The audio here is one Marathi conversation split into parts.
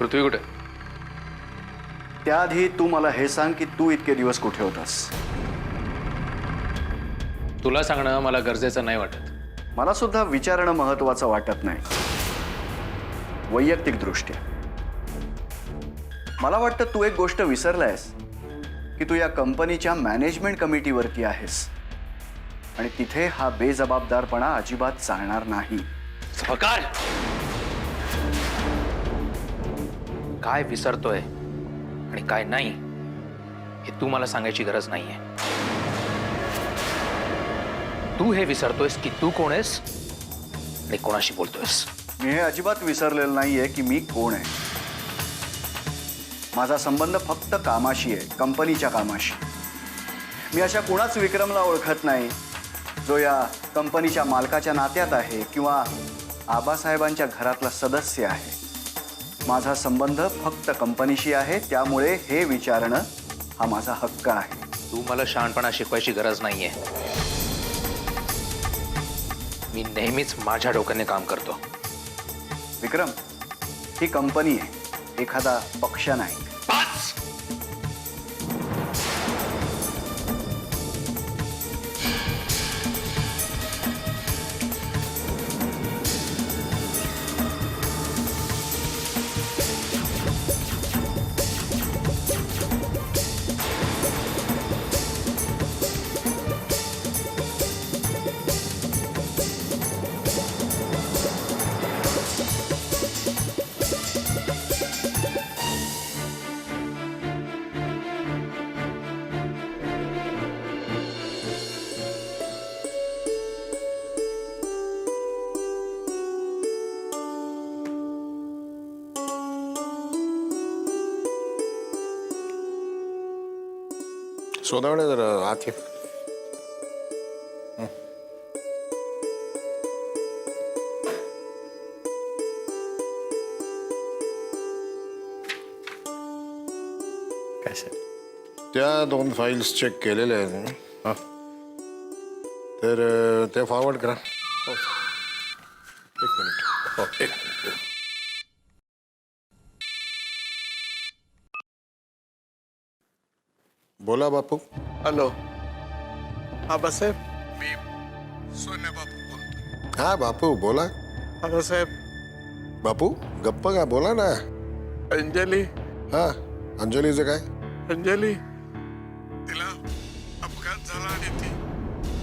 पृथ्वी कुठे? त्याआधी तू मला हे सांग की तू इतके दिवस कुठे होतास? तुला सांगणं मला गरजेचं नाही वाटत. मला सुद्धा विचारणं महत्वाचं वाटत नाही, वैयक्तिक दृष्ट्या. मला वाटतं तू एक गोष्ट विसरलायस की तू या कंपनीच्या मॅनेजमेंट कमिटीवरती आहेस आणि तिथे हा बेजबाबदारपणा अजिबात चालणार नाही. सफकार! काय विसरतोय आणि काय नाही हे तू मला सांगायची गरज नाहीये. तू हे विसरतोयस की तू कोण आहेस आणि कोणाशी बोलतोयस. मी हे अजिबात विसरलेलं नाहीये की मी कोण आहे. माझा संबंध फक्त कामाशी आहे, कंपनीच्या कामाशी. मी अशा कुणाच विक्रमला ओळखत नाही जो या कंपनीच्या मालकाच्या नात्यात आहे किंवा आबासाहेबांच्या घरातला सदस्य आहे. माझा संबंध फक्त कंपनीशी आहे, त्यामुळे हे विचारणं हा माझा हक्क आहे. तू मला शहाणपणा शिकवायची गरज नाहीये. मी नेहमीच माझ्या डोक्याने काम करतो. विक्रम, ही कंपनी आहे, एखादा पक्ष नाही. बस! सोनावणे जरा आत ये. काय सर? त्या 2 फाईल्स चेक केलेल्या आहेत ना? हां, तर ते फॉरवर्ड करा. हो सर. 1 मिनिट. हो, 1 मिनिट. बोला बापू. हॅलो. आबासाहेब, मी सोन्या बापू बोलतो. हा बापू बोला. आबासाहेब, बापू गप्प का, बोला ना. अंजली. हा, अंजलीचं काय? अंजली, तिला अपघात झाला आणि ती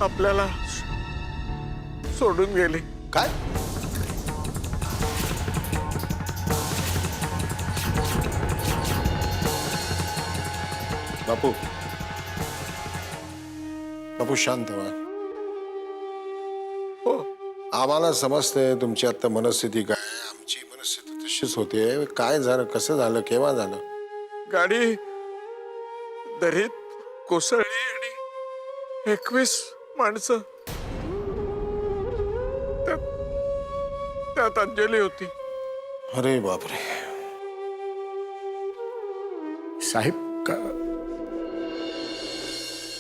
आपल्याला सोडून गेली. काय? बापू, बापू शांत व्हा. हो, आम्हाला समजतंय तुमची आता मनस्थिती काय. आमची मनस्थिती तशीच होते. काय झालं, कसं झालं, केव्हा झालं? गाडी दरीत कोसळली आणि 21 माणसं, त्यात अंजली होती. अरे बापरे. साहेब,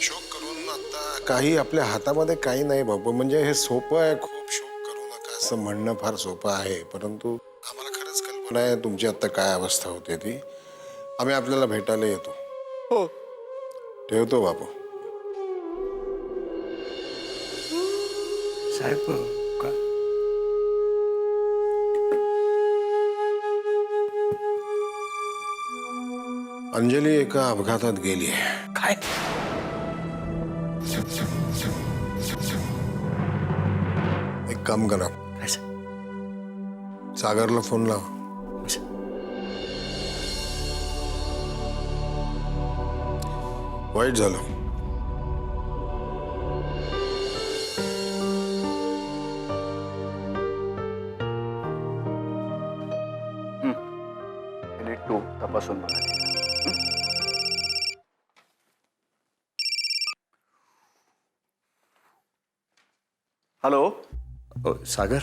शोक करून आता काही आपल्या हातामध्ये काही नाही बापू. म्हणजे हे सोपं आहे, खूप शोक करू नका असं म्हणणं फार सोपं आहे, परंतु आम्हाला खरंच कल्पना आहे तुमची आता काय अवस्था होते ती. आम्ही आपल्याला भेटायला येतो. हो. ठेवतो बापू. साहेब, अंजली एका अपघातात गेली आहे. काय? एक काम करा, काय सर? सागरला फोन लाव. वाईट झालं. नीट तू तपासून बघा. हॅलो. सागर,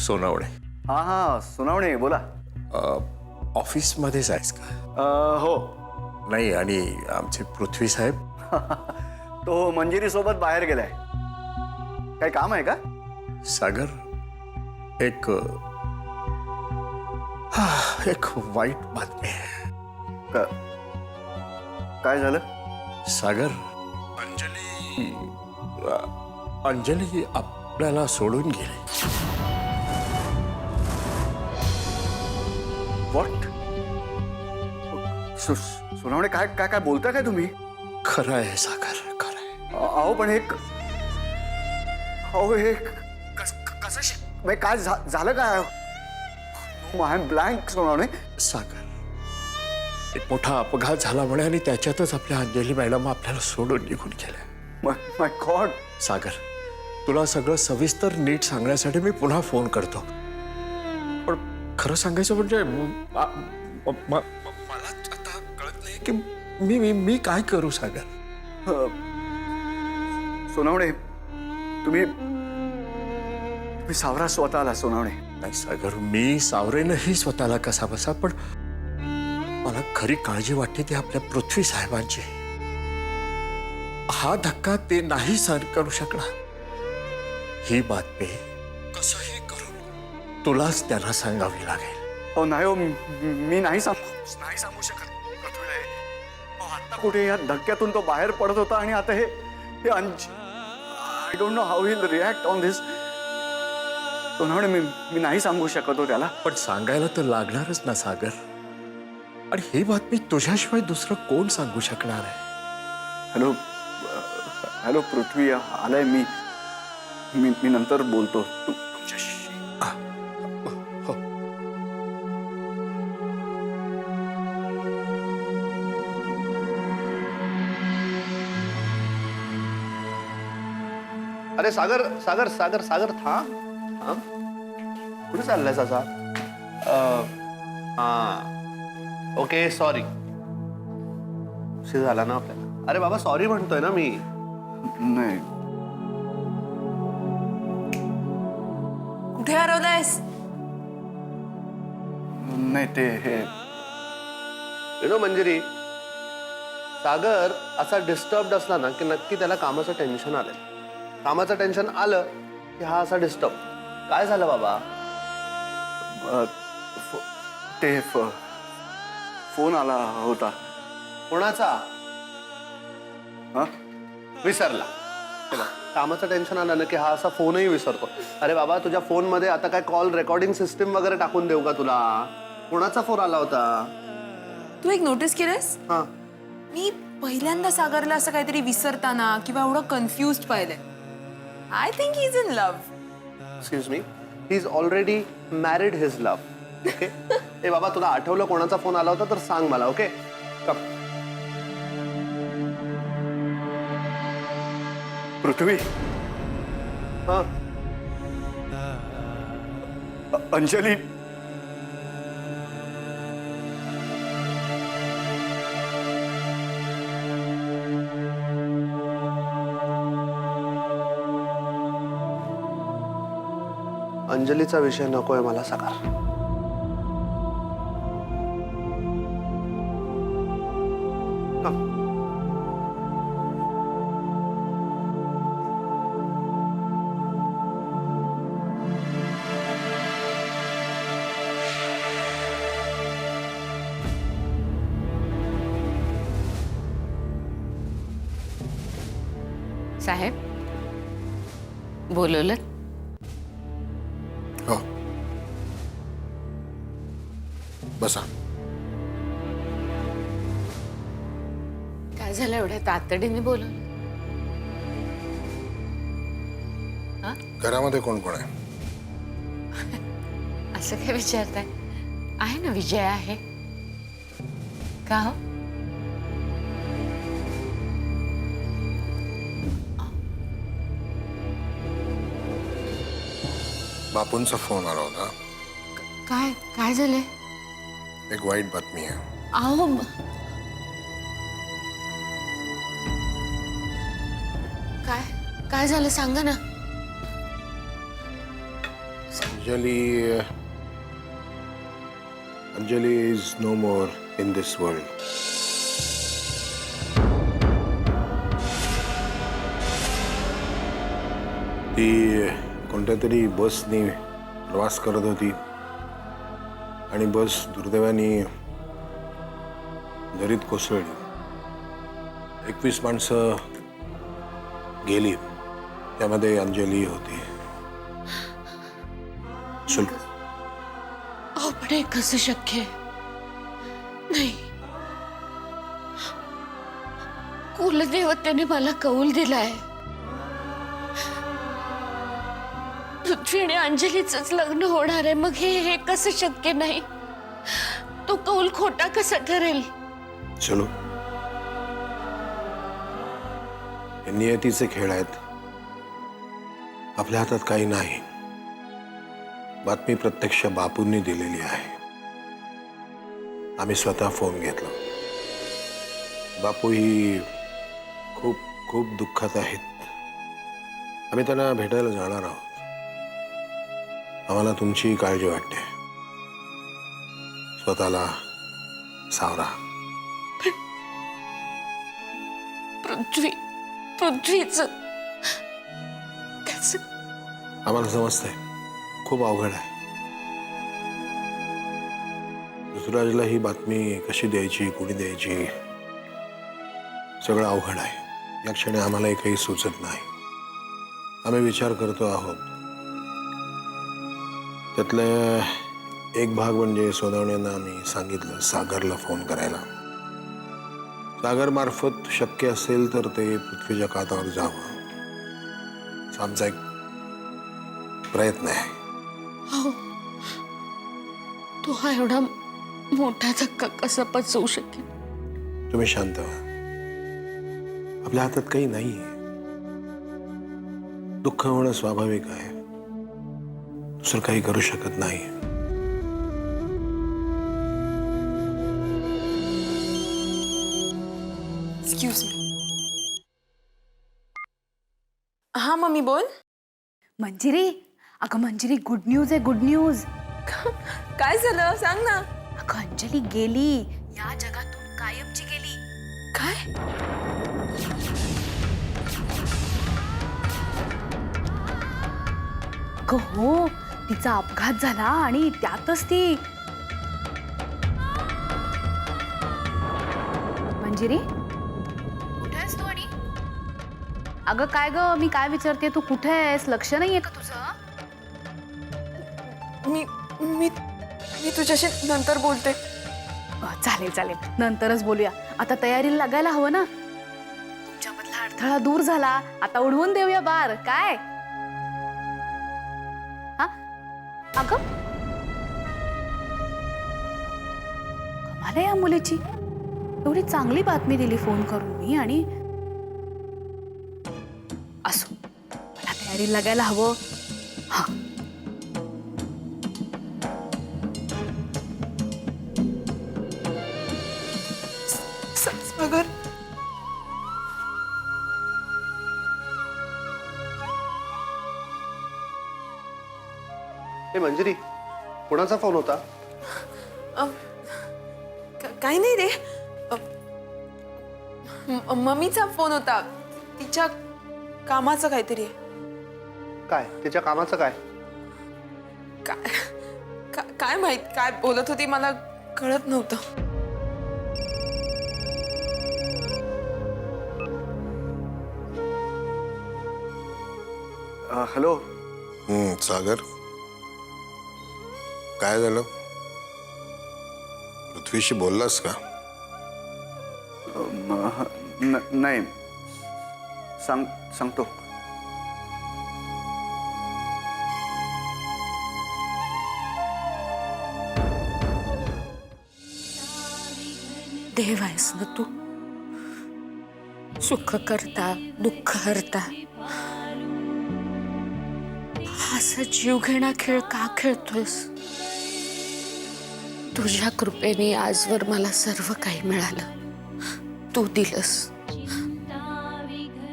सोनावणे. हा हा, सुनावणे बोला. ऑफिसमध्येच आहेस का? हो. नाही, आणि आमचे पृथ्वी साहेब? तो मंजिरी सोबत बाहेर गेलाय. काय काम आहे का? सागर, एक एक वाईट बातमी आहे. काय झालं? सागर, अंजली आपल्याला सोडून गेली. व्हॉट? सोनावणे, काय काय काय बोलता काय तुम्ही? खरं आहे सागर, खरं आहे. अहो पण हे कसं काय झालं काय? I am blank Sonawane. Sagar, एक मोठा अपघात झाला म्हणे आणि त्याच्यातच आपल्या अंजली मॅडम आपल्याला सोडून निघून गेल्या. माय गॉड. सागर, तुला सगळं सविस्तर नीट सांगण्यासाठी मी पुन्हा फोन करतो. पण खरं सांगायचं म्हणजे मला आता कळत नाही की मी काय करू. सागर, सोनावणे, तुम्ही सावरा स्वतःला. सोनावणे, नाही सागर, मी सावरेनही स्वतःला कसा बसा, पण मला खरी काळजी वाटते ती आपल्या पृथ्वी साहेबांची. हा धक्का ते नाही सहन करू शकणार. ही बातमी कसंही करून तुलाच त्यांना सांगावी लागेल. हो नाही हो, मी नाही सांगू शकत. आता कुठे या धक्क्यातून तो बाहेर पडत होता आणि आता हे I don't know how will react on this. Sonawane, मी नाही सांगू शकत हो त्याला. पण सांगायला तर लागणारच ना सागर. आणि ही बातमी तुझ्याशिवाय दुसरं कोण सांगू शकणार आहे. हॅलो हॅलो पृथ्वी, आलाय मी नंतर बोलतो तुमच्याशी. हो. अरे सागर सागर सागर सागर थांब थांब. कुठे चाललायस असा? हा ओके, सॉरी. उशीर झाला ना आपल्याला. अरे बाबा, सॉरी म्हणतोय ना मी. नाही, कुठे हरवलायस? नाही ते हे मंजिरी, सागर असा डिस्टर्ब्ड असला ना की नक्की त्याला कामाचं टेन्शन आलंय. कामाचं टेन्शन आलं की हा असा डिस्टर्ब. काय झालं बाबा? ते फोन आला होता. कोणाचा? हा? विसरला. हे बघ, कामाचं टेन्शन आलं ना की हा असा फोनही विसरतो. अरे बाबा, तुझ्या फोनमध्ये आता काय कॉल रेकॉर्डिंग सिस्टीम वगैरे टाकून देऊ का तुला? कोणाचा फोन आला होता? तू एक नोटीस केलंस? हा, मी पहिल्यांदा सागरला असं काहीतरी विसरताना किंवा एवढं कन्फ्युज्ड पाहिलंय. I think he is in love. Excuse me, he is already married his love. Okay. ए बाबा, तुला आठवलं कोणाचा फोन आला होता तर सांग मला. ओके, कम. पृथ्वी, हा, अंजली. अंजलीचा विषय नकोय मला सागर. कम. साहेब, बोलवलं? हो, बसा. काय झालं एवढ्या तातडीने बोलवलं? घरामध्ये कोण कोण आहे? असं काय विचारताय? आहे ना, विजय आहे. का हो? बापूंचा फोन आला होता. काय काय झालंय? एक वाईट बातमी आहे. अहो, काय काय झालं सांगा ना. Anjali is no more in this world. ती कोणत्या तरी बसनी प्रवास करत होती आणि बस दुर्दैवाने दरीत कोसळली. 21 माणसं गेली, त्यामध्ये अंजली होती. चल अहो पण हे कसं शक्य आहे? नाही, कुलदेवतेने मला कौल दिलाय. पृथ्वी आणि अंजलीचंच लग्न होणार आहे. मग हे कसं शक्य नाही? तो कौल खोटा कसा ठरेल? चलो, हे नियतीचे खेळ आहेत. आपल्या हातात काही नाही. बातमी प्रत्यक्ष बापूंनी दिलेली आहे. आम्ही स्वतः फोन घेतला. बापू ही खूप खूप दुःखात आहेत. आम्ही त्यांना भेटायला जाणार आहोत. आम्हाला तुमची काळजी वाटते. स्वतःला सावरा. पृथ्वीच त्याच आम्हाला समजतंय खूप अवघड आहे. ऋतुराजला ही बातमी कशी द्यायची, कुणी द्यायची, सगळं अवघड आहे. या क्षणी आम्हालाही काही सुचत नाही. आम्ही विचार करतो आहोत. त्यातला एक भाग म्हणजे सोनवण्यांना आम्ही सांगितलं सागरला फोन करायला. सागर मार्फत शक्य असेल तर ते पृथ्वीच्या काठावर जावं, असा आमचा एक प्रयत्न आहे. हो, तो हा एवढा मोठा धक्का कसा पचवू शकेल? तुम्ही शांत व्हा. आपल्या हातात काही नाहीये. दुःख होणं स्वाभाविक आहे. दुसरं काही करू शकत नाही. Excuse me. हा मम्मी बोल. मंजिरी, अगं मंजिरी, गुड न्यूज आहे, गुड न्यूज. काय झालं सांग ना. अगं अंजली गेली, या जगातून कायमची गेली. काय? अगं हो, तिचा अपघात झाला आणि त्यातच ती. मंजिरी, कुठे आहेस तू? आणि अगं काय ग, मी काय विचारते, तू कुठे आहेस? लक्ष नाहीये का तुझं? मी मी मी तुझ्याशी नंतर बोलते. चालेल चालेल, नंतरच बोलूया. आता तयारीला लागायला हवं ना. तुमच्यामधला अडथळा दूर झाला, आता उडवून देऊया बार. काय हा? अगं कमाल आहे या मुलीची. एवढी चांगली बातमी दिली फोन करून मी, आणि असो, मला तयारीला लागायला हवं. हा सागर, हे मंजिरी, कोणाचा फोन होता? काही नाही रे. मम्मीचा फोन होता. तिच्या कामाचं काहीतरी आहे. काय तिच्या कामाचं काय? काय माहित काय बोलत होती, मला कळत नव्हतं. हॅलो. सागर, काय झालं? पृथ्वीशी बोललास का? नाही, सांगतो. देव आहेस ना तू. सुख करता, दुःख हरता. असा जीव घेणा खेळ का खेळतोयस? तुझ्या कृपेने आजवर मला सर्व काही मिळालं. तू दिलंस.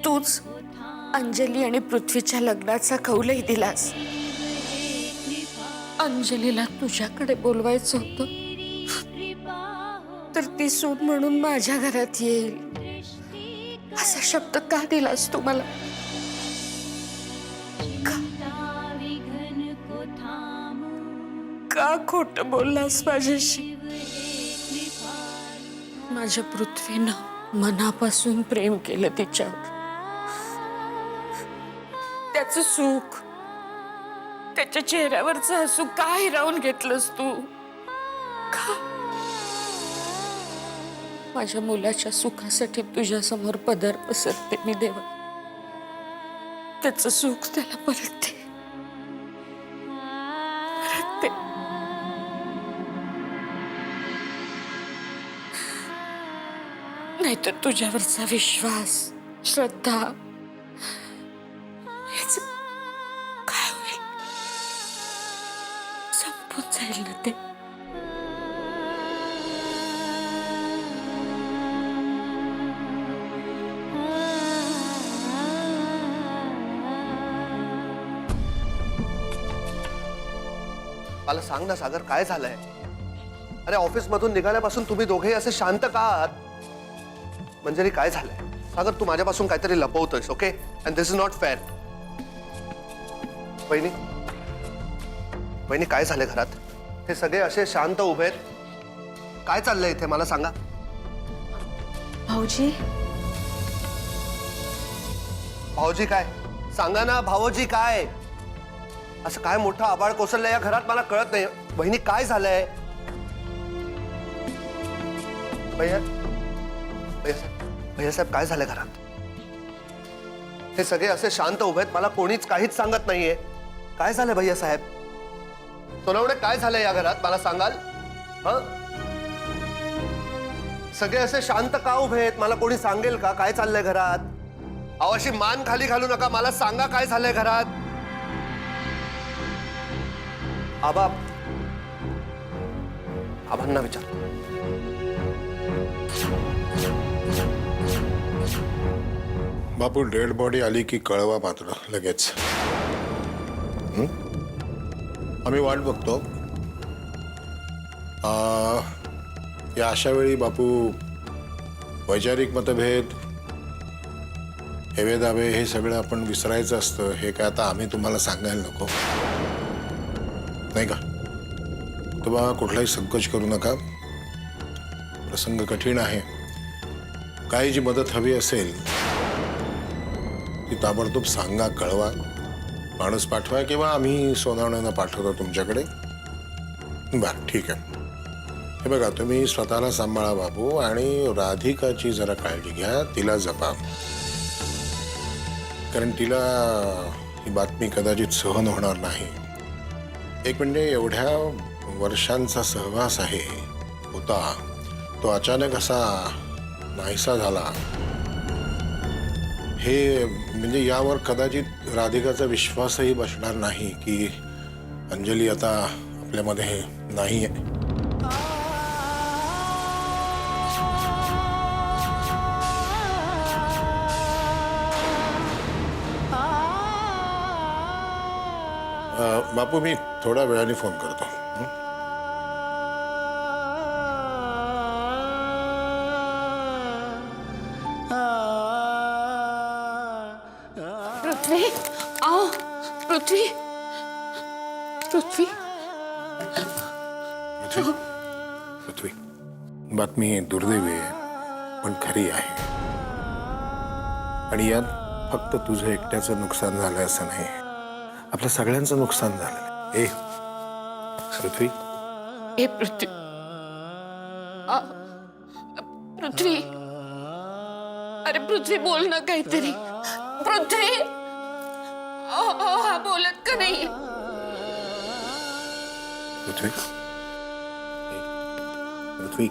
तूच अंजली आणि पृथ्वीच्या लग्नाचा कौलही दिलास. अंजलीला तुझ्याकडे बोलवायचं होतं, तर ती सून म्हणून माझ्या घरात येईल असा शब्द का दिलास तू मला? का खोटं बोललास माझ्याशी? माझ्या पृथ्वीनं मनापासून प्रेम केलं तिच्यावर. त्याचं सुख, त्याच्या चेहऱ्यावरचं हसू का हिरावून घेतलंस तू? का? माझ्या मुलाच्या सुखासाठी तुझ्या समोर पदर पसरते मी देवा. त्याचं सुख त्याला परत दे. परत दे. नाहीतर तुझ्यावरचा विश्वास, श्रद्धा हेच काय होईल? संपून जाईल ना ते. मला सांग ना सागर, काय झालंय? अरे ऑफिस मधून निघाल्यापासून तुम्ही दोघेही असे शांत का आहात? मंजरी, काय झालंय? सागर, तू माझ्यापासून काहीतरी लपवतोयस. Okay, and this is not fair. वहिनी, वहिनी, काय झालंय घरात? हे सगळे असे शांत उभे आहेत. काय चाललंय इथे मला सांगा. भाऊजी, भाऊजी काय? सांगा ना भाऊजी काय? असं काय मोठं आबाळ कोसळलंय या घरात मला कळत नाही. बहिणी, काय झालंय? भैया, भैया साहेब, काय झालंय घरात? हे सगळे असे शांत उभे आहेत, मला कोणीच काहीच सांगत नाहीये. काय झालंय भैया साहेब? सोनवणे, काय झालंय या घरात मला सांगाल? सगळे असे शांत का उभे आहेत? मला कोणी सांगेल का काय चाललंय घरात? अहो, अशी मान खाली घालू नका, मला सांगा काय झालंय घरात. आबांना विचार. बापू, डेड बॉडी आली की कळवा मात्र लगेच. आम्ही वाट बघतो. या अशा वेळी बापू, वैचारिक मतभेद, हेवे दावे हे सगळं आपण विसरायचं असतं. हे काय आता आम्ही तुम्हाला सांगायला नको, नाही का? तुम्हाला कुठलाही संकोच करू नका. प्रसंग कठीण आहे. काही जी मदत हवी असेल ती ताबडतोब सांगा, कळवा. माणूस पाठवा किंवा आम्ही सोनावण्यांना पाठवतो तुमच्याकडे. बरं, ठीक आहे. हे बघा, तुम्ही स्वतःला सांभाळा बाबू, आणि राधिकाची जरा काळजी घ्या. तिला जपा, कारण तिला ही बातमी कदाचित सहन होणार नाही. एक म्हणजे एवढ्या वर्षांचा सहवास आहे होता, तो अचानक असा नाहीसा झाला. हे म्हणजे यावर कदाचित राधिकाचा विश्वासही बसणार नाही की अंजली आता आपल्यामध्ये नाही आहे. बापू, मी थोड्या वेळाने फोन करतो. पृथ्वी, आओ. पृथ्वी, पृथ्वी. पृथ्वी, बातमी दुर्दैवी आहे पण खरी आहे. आणि यात फक्त तुझं एकट्याचं नुकसान झालं असं नाही, आपल्या सगळ्यांचं नुकसान झालं. ए पृथ्वी, ए पृथ्वी, पृथ्वी, अरे पृथ्वी, बोल ना काहीतरी. पृथ्वी, हा बोलत का नाही? पृथ्वी, पृथ्वी.